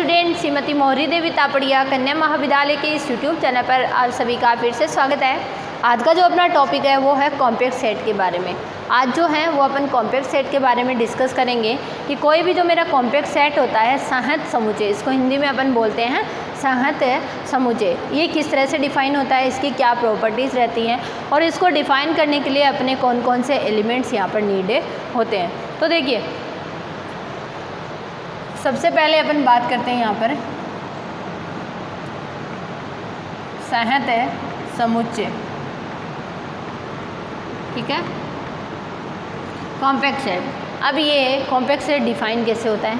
Student, Shrimati मोहरी देवी तापड़िया कन्या महाविद्यालय के इस यूट्यूब चैनल पर आप सभी का फिर से स्वागत है। आज का जो अपना टॉपिक है वो है कॉम्पैक्ट सेट के बारे में। आज जो है वो अपन कॉम्पैक्ट सेट के बारे में डिस्कस करेंगे कि कोई भी जो मेरा कॉम्पैक्ट सेट होता है संहत समुच्चय, इसको हिंदी में अपन बोलते हैं संहत समुच्चय, ये किस तरह से डिफ़ाइन होता है, इसकी क्या प्रॉपर्टीज़ रहती हैं और इसको डिफ़ाइन करने के लिए अपने कौन कौन से एलिमेंट्स यहाँ पर नीडेड होते हैं। तो देखिए, सबसे पहले अपन बात करते हैं यहाँ पर संहत समुच्चय, ठीक है, कॉम्पैक्ट सेट। अब ये कॉम्पैक्ट सेट डिफ़ाइन कैसे होता है,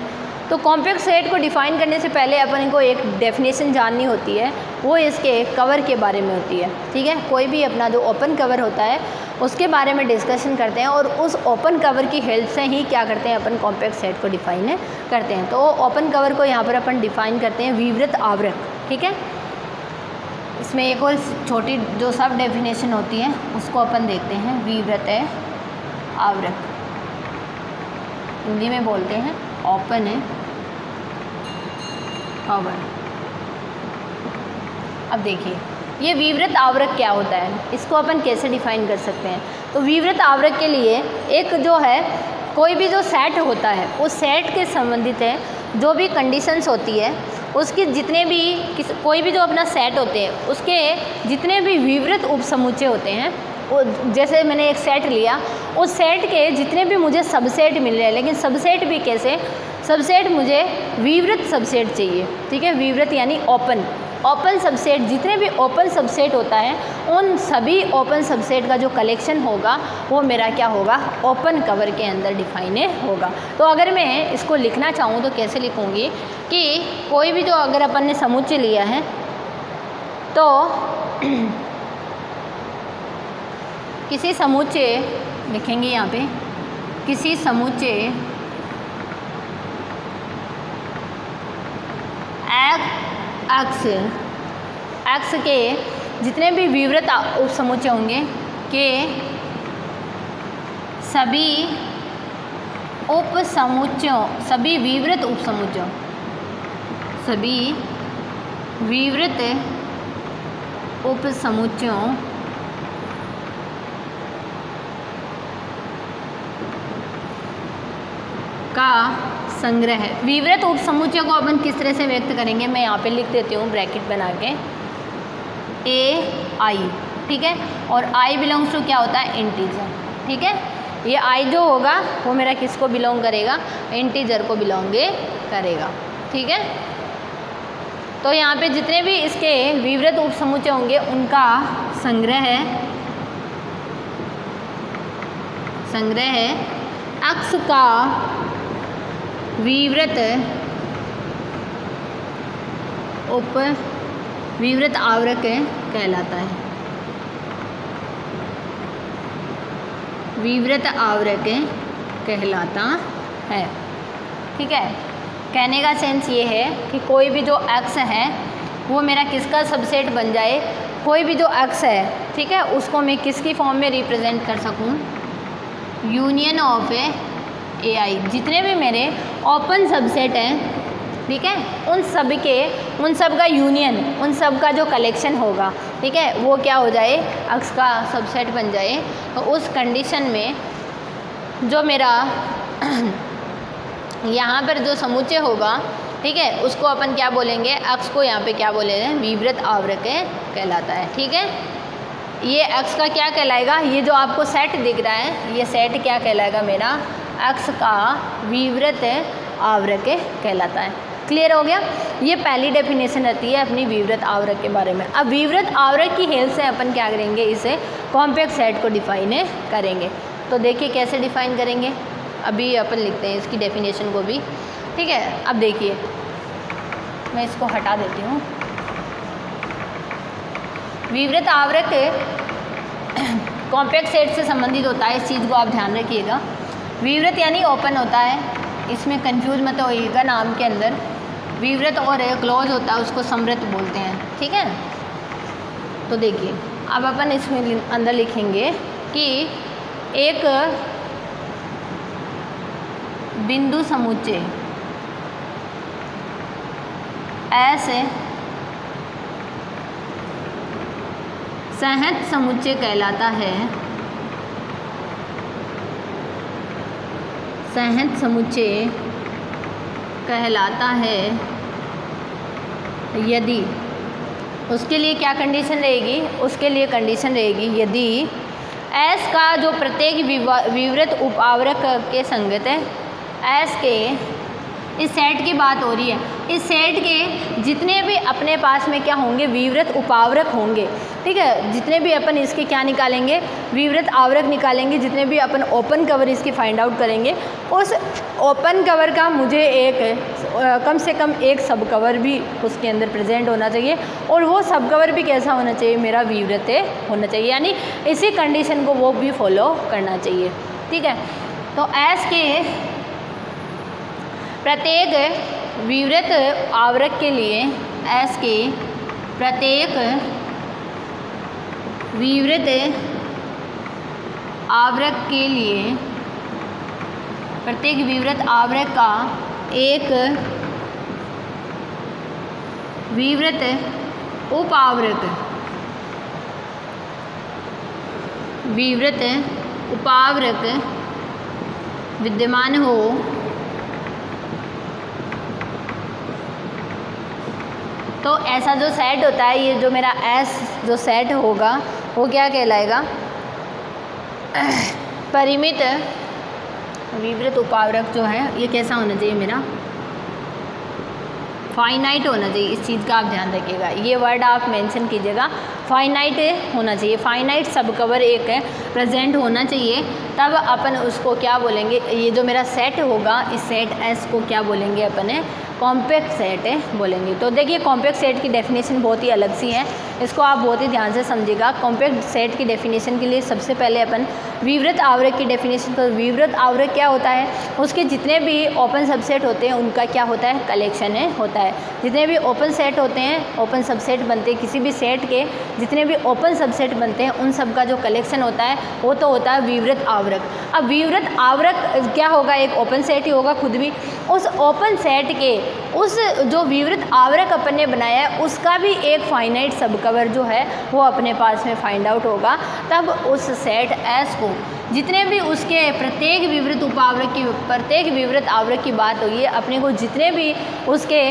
तो कॉम्पैक्ट सेट को डिफ़ाइन करने से पहले अपन को एक डेफिनेशन जाननी होती है, वो इसके कवर के बारे में होती है, ठीक है। कोई भी अपना जो ओपन कवर होता है उसके बारे में डिस्कशन करते हैं और उस ओपन कवर की हेल्प से ही क्या करते हैं अपन कॉम्पैक्ट सेट को डिफ़ाइन करते हैं। तो ओपन कवर को यहाँ पर अपन डिफ़ाइन करते हैं विवृत आवरक, ठीक है। इसमें एक और छोटी जो सब डेफिनेशन होती है उसको अपन देखते हैं, विवृत आवरक, हिंदी में बोलते हैं ओपन कवर। अब देखिए ये विवृत आवरक क्या होता है, इसको अपन कैसे डिफ़ाइन कर सकते हैं। तो विवृत आवरक के लिए एक जो है कोई भी जो सेट होता है उस सेट के संबंधित है जो भी कंडीशंस होती है उसकी जितने भी कोई भी जो अपना सेट होते हैं उसके जितने भी विवृत उपसमुच्चय होते हैं, जैसे मैंने एक सेट लिया, उस सेट के जितने भी मुझे सबसेट मिल रहे हैं, लेकिन सबसेट भी कैसे, सबसेट मुझे विवृत सबसेट चाहिए, ठीक है। विवृत यानी ओपन सबसेट, जितने भी ओपन सबसेट होता है उन सभी ओपन सबसेट का जो कलेक्शन होगा वो मेरा क्या होगा, ओपन कवर के अंदर डिफाइन होगा। तो अगर मैं इसको लिखना चाहूँ तो कैसे लिखूँगी कि कोई भी जो अगर अपन ने समुच्चय लिया है तो किसी समुच्चय लिखेंगे यहाँ पे, किसी समुच्चय एक्स के जितने भी विवृत उपसमुच्चय होंगे के सभी उपसमुच्चयों, सभी विवृत उपसमुच्चयों, सभी विवृत उपसमुच्चयों का संग्रह है। विवृत उपसमुच्चय को अपन किस तरह से व्यक्त करेंगे, मैं यहाँ पे लिख देती हूँ ब्रैकेट बना के, ए आई, ठीक है। और आई बिलोंग्स टू क्या होता है, इंटीजर, ठीक है। ये आई जो होगा वो मेरा किसको बिलोंग करेगा, इंटीजर को बिलोंग करेगा, ठीक है। तो यहाँ पे जितने भी इसके विवृत उपसमुच्चय होंगे उनका संग्रह है एक्स का विवृत आवरक कहलाता है, विवृत आवरक कहलाता है, ठीक है। कहने का सेंस ये है कि कोई भी जो एक्स है वो मेरा किसका सबसेट बन जाए, कोई भी जो एक्स है, ठीक है, उसको मैं किसकी फॉर्म में रिप्रेजेंट कर सकूं, यूनियन ऑफ ए आई, जितने भी मेरे ओपन सबसेट हैं, ठीक है, उन सब का यूनियन, उन सब का जो कलेक्शन होगा, ठीक है, वो क्या हो जाए, एक्स का सबसेट बन जाए। तो उस कंडीशन में जो मेरा यहाँ पर जो समुच्चय होगा, ठीक है, उसको अपन क्या बोलेंगे, एक्स को यहाँ पे क्या बोलेंगे, विवृत आवरक कहलाता है, ठीक है। ये एक्स का क्या कहलाएगा, ये जो आपको सेट दिख रहा है ये सेट क्या कहलाएगा, मेरा एक्स का विवृत आवरक कहलाता है। क्लियर हो गया, ये पहली डेफिनेशन रहती है अपनी विवृत आवरक के बारे में। अब विवृत आवरक की हेल्प से अपन क्या करेंगे, इसे कॉम्पैक्ट सेट को डिफाइन करेंगे। तो देखिए कैसे डिफाइन करेंगे, अभी अपन लिखते हैं इसकी डेफिनेशन को भी, ठीक है। अब देखिए मैं इसको हटा देती हूँ। विवृत आवरक कॉम्पैक्ट सेट से संबंधित होता है, इस चीज़ को आप ध्यान रखिएगा। विवृत यानी ओपन होता है, इसमें कंफ्यूज मत होइएगा, नाम के अंदर विवृत और क्लोज होता है उसको समृत बोलते हैं, ठीक है। तो देखिए अब अपन इसमें अंदर लिखेंगे कि एक बिंदु समुच्चय एस सहज समुच्चय कहलाता है, सहज समुच्चय कहलाता है यदि, उसके लिए क्या कंडीशन रहेगी, उसके लिए कंडीशन रहेगी यदि एस का जो प्रत्येक विवृत उपावरक के संगत है, एस के इस सेट की बात हो रही है, इस सेट के जितने भी अपने पास में क्या होंगे, विवृत उपावरक होंगे, ठीक है, जितने भी अपन इसके क्या निकालेंगे, विवृत आवरक निकालेंगे, जितने भी अपन ओपन कवर इसकी फाइंड आउट करेंगे, उस ओपन कवर का मुझे एक कम से कम एक सब कवर भी उसके अंदर प्रेजेंट होना चाहिए, और वो सब कवर भी कैसा होना चाहिए, मेरा विवृत होना चाहिए, यानी इसी कंडीशन को वो भी फॉलो करना चाहिए, ठीक है। तो एस के प्रत्येक विवृत आवरक के लिए, एस के प्रत्येक विवृत आवरक के लिए, प्रत्येक विवृत आवरक का एक विवृत उपावरक, विवृत उपावरक विद्यमान हो, तो ऐसा जो सेट होता है, ये जो मेरा एस जो सेट होगा वो क्या कहलाएगा, परिमित विवृत उपावरक जो है ये कैसा होना चाहिए, मेरा फाइनाइट होना चाहिए। इस चीज़ का आप ध्यान रखिएगा, ये वर्ड आप मेंशन कीजिएगा, फाइनाइट होना चाहिए, फाइनाइट सब कवर एक है प्रेजेंट होना चाहिए, तब अपन उसको क्या बोलेंगे, ये जो मेरा सेट होगा इस सेट एस को क्या बोलेंगे अपन, कॉम्पैक्ट सेट बोलेंगे। तो देखिए कॉम्पैक्ट सेट की डेफिनेशन बहुत ही अलग सी है, इसको आप बहुत ही ध्यान से समझिएगा। कॉम्पैक्ट सेट की डेफिनेशन के लिए सबसे पहले अपन विवृत आवरक की डेफिनेशन, तो विवृत आवरक क्या होता है, उसके जितने भी ओपन सबसेट होते हैं उनका क्या होता है, कलेक्शन होता है। जितने भी ओपन सेट होते हैं, ओपन सबसेट बनते हैं, किसी भी सेट के जितने भी ओपन सबसेट बनते हैं उन सब का जो कलेक्शन होता है वो तो होता है विवृत आवरक। अब विवृत आवरक क्या होगा, एक ओपन सेट ही होगा खुद भी, उस ओपन सेट के उस जो विवृत आवरक अपन ने बनाया है उसका भी एक फाइनाइट सब कवर जो है वो अपने पास में फाइंड आउट होगा। तब उस सेट एस को जितने भी उसके प्रत्येक विवृत उपावरक की, प्रत्येक विवृत आवरक की बात हुई है, अपने को जितने भी उसके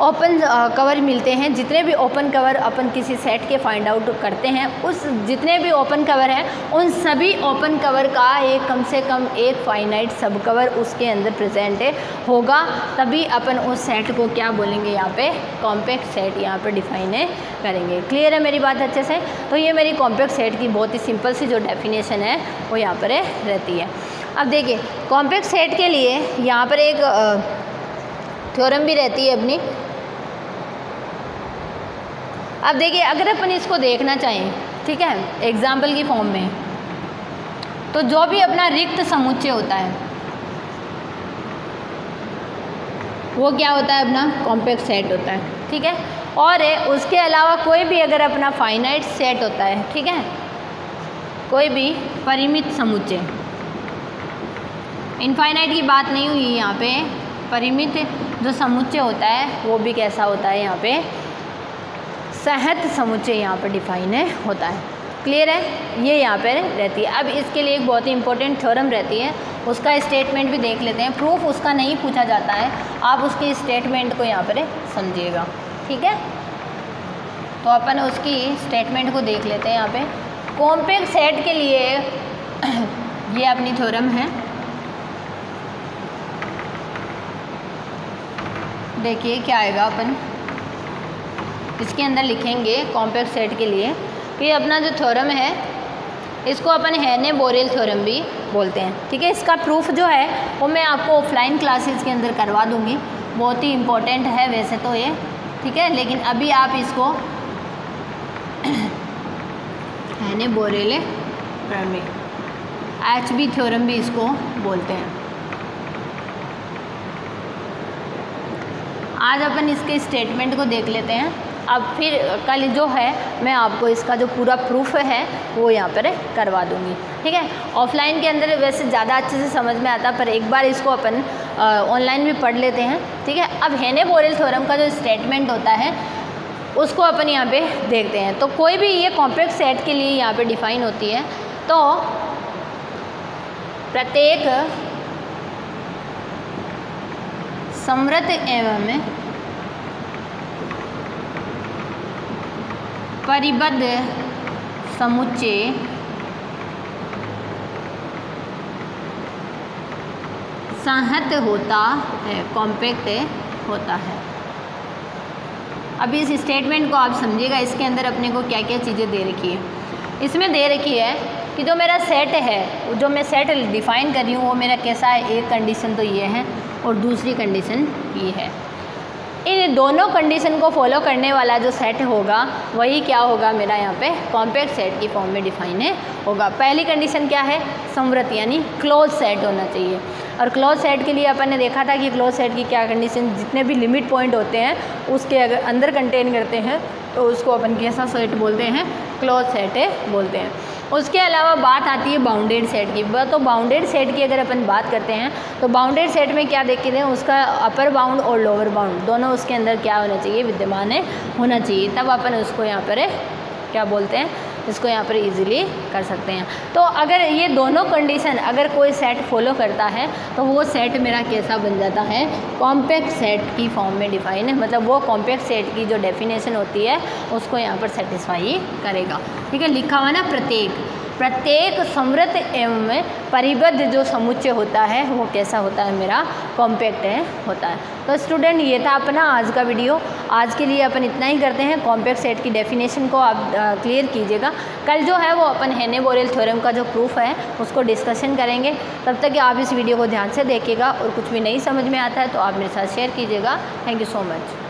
ओपन कवर मिलते हैं, जितने भी ओपन कवर अपन किसी सेट के फाइंड आउट करते हैं, उस जितने भी ओपन कवर हैं उन सभी ओपन कवर का एक कम से कम एक फाइनाइट सब कवर उसके अंदर प्रेजेंट होगा, तभी अपन उस सेट को क्या बोलेंगे, यहाँ पे कॉम्पैक्ट सेट यहाँ पे डिफाइन करेंगे। क्लियर है मेरी बात अच्छे से? तो ये मेरी कॉम्पैक्ट सेट की बहुत ही सिंपल सी जो डेफिनेशन है वो यहाँ पर रहती है। अब देखिए कॉम्पैक्ट सेट के लिए यहाँ पर एक थ्योरम भी रहती है अपनी। अब देखिए अगर अपन इसको देखना चाहें, ठीक है, एग्जाम्पल की फॉर्म में, तो जो भी अपना रिक्त समुच्चय होता है वो क्या होता है, अपना कॉम्पैक्ट सेट होता है, ठीक है। और उसके अलावा कोई भी अगर अपना फाइनाइट सेट होता है, ठीक है, कोई भी परिमित समुच्चय, इनफाइनाइट की बात नहीं हुई यहाँ पे, परिमित जो समुच्चय होता है वो भी कैसा होता है, यहाँ पे सहज समुच्चय यहाँ पर डिफाइन होता है। क्लियर है, ये यहाँ पर रहती है। अब इसके लिए एक बहुत ही इंपॉर्टेंट थ्योरम रहती है, उसका स्टेटमेंट भी देख लेते हैं। प्रूफ उसका नहीं पूछा जाता है, आप उसकी स्टेटमेंट को यहाँ पर समझिएगा, ठीक है। तो अपन उसकी स्टेटमेंट को देख लेते हैं। यहाँ पे कॉम्पैक्ट सेट के लिए ये अपनी थ्योरम है, देखिए क्या आएगा, अपन इसके अंदर लिखेंगे कॉम्पैक्ट सेट के लिए कि अपना जो थ्योरम है इसको अपन हेने-बोरेल थ्योरम भी बोलते हैं, ठीक है। इसका प्रूफ जो है वो मैं आपको ऑफलाइन क्लासेस के अंदर करवा दूंगी, बहुत ही इम्पोर्टेंट है वैसे तो ये, ठीक है, लेकिन अभी आप इसको हेने-बोरेल प्रमेय, HB थ्योरम भी इसको बोलते हैं। आज अपन इसके स्टेटमेंट को देख लेते हैं। अब फिर कल जो है मैं आपको इसका जो पूरा प्रूफ है वो यहाँ पर करवा दूँगी, ठीक है। ऑफलाइन के अंदर वैसे ज़्यादा अच्छे से समझ में आता, पर एक बार इसको अपन ऑनलाइन भी पढ़ लेते हैं, ठीक है। अब हेने-बोरेल थ्योरम का जो स्टेटमेंट होता है उसको अपन यहाँ पे देखते हैं। तो कोई भी ये कॉम्प्लेक्स सेट के लिए यहाँ पे डिफाइन होती है, तो प्रत्येक समृद्ध एवं परिबद्ध समुच्चय संहत होता है, कॉम्पैक्ट होता है। अभी इस स्टेटमेंट को आप समझिएगा, इसके अंदर अपने को क्या क्या चीज़ें दे रखी है। इसमें दे रखी है कि जो मेरा सेट है, जो मैं सेट डिफाइन कर रही हूँ वो मेरा कैसा है, एक कंडीशन तो ये है और दूसरी कंडीशन ये है। इन दोनों कंडीशन को फॉलो करने वाला जो सेट होगा वही क्या होगा, मेरा यहाँ पे कॉम्पैक्ट सेट की फॉर्म में डिफाइन होगा। पहली कंडीशन क्या है, समृद्ध यानी क्लोज सेट होना चाहिए। और क्लोज सेट के लिए अपन ने देखा था कि क्लोज सेट की क्या कंडीशन, जितने भी लिमिट पॉइंट होते हैं उसके अगर अंदर कंटेन करते हैं तो उसको अपन कैसा सेट बोलते हैं, क्लोज सेट बोलते हैं। उसके अलावा बात आती है बाउंडेड सेट की। तो बाउंडेड सेट की अगर अपन बात करते हैं तो बाउंडेड सेट में क्या देखते हैं, उसका अपर बाउंड और लोअर बाउंड दोनों उसके अंदर क्या होना चाहिए, विद्यमान होना चाहिए। तब अपन उसको यहाँ पर क्या बोलते हैं, इसको यहाँ पर इजीली कर सकते हैं। तो अगर ये दोनों कंडीशन अगर कोई सेट फॉलो करता है तो वो सेट मेरा कैसा बन जाता है, कॉम्पैक्ट सेट की फॉर्म में डिफाइन है। मतलब वो कॉम्पैक्ट सेट की जो डेफिनेशन होती है उसको यहाँ पर सेटिस्फाई करेगा, ठीक है। लिखा हुआ ना, प्रत्येक समृद्ध एवं परिबद्ध जो समुच्चय होता है वो कैसा होता है, मेरा कॉम्पैक्ट होता है। तो स्टूडेंट ये था अपना आज का वीडियो। आज के लिए अपन इतना ही करते हैं। कॉम्पैक्ट सेट की डेफिनेशन को आप क्लियर कीजिएगा। कल जो है वो अपन हेने-बोरेल थ्योरम का जो प्रूफ है उसको डिस्कशन करेंगे। तब तक आप इस वीडियो को ध्यान से देखिएगा और कुछ भी नहीं समझ में आता है तो आप मेरे साथ शेयर कीजिएगा। Thank you so much.